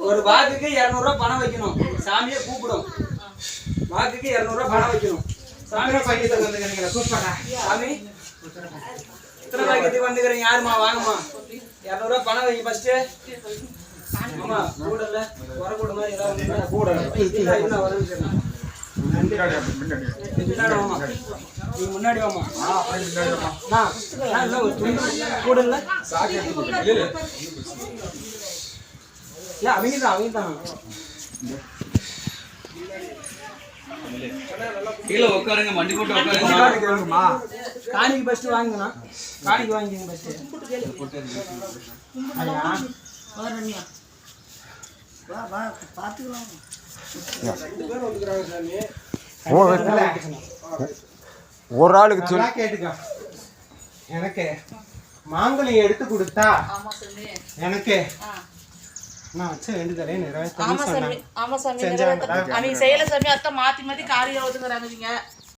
ஒரு வாக்குக்கு 200 ரூபாய் பணம் வைக்கணும். சாமியை கூப்பிடும். வாக்குக்கு 200 ரூபாய் பணம் வைக்கணும். சாமி பாக்கியத்துக்கு வந்துக்கிறீங்க. சூப்பரா சாமி இத்தனை பாக்கியத்துக்கு வந்துக்கிறீங்க. யாருமா வாங்கம்மா 200 ரூபாய் பணம் வைங்க ஃபர்ஸ்ட். ஆமா கூடல வரக்கூட மாதிரி ஏதாவது கூட என்ன வரணும். முன்னாடி வாமா கூட இல்ல அவங்க கீழே உட்காருங்க. மண்டி போட்டு உட்காருங்க. காணிக்கு ஃபர்ஸ்ட் வாங்குங்க. காணிக்கு வாங்கிங்க ஃபர்ஸ்ட். ஒரு ஆளுக்கு சொல்ல கேட்டுக்க. எனக்கு மாங்கல்யம் எடுத்து கொடுத்தா எனக்கு நான் வச்ச வேண்டுதலே நிறைவேற்ற. ஆமா சாமி, ஆமா சாமி, அவங்க செய்யல சாமி. அத்தை மாத்தி மாத்தி காரியம் ஒதுங்குறாங்க.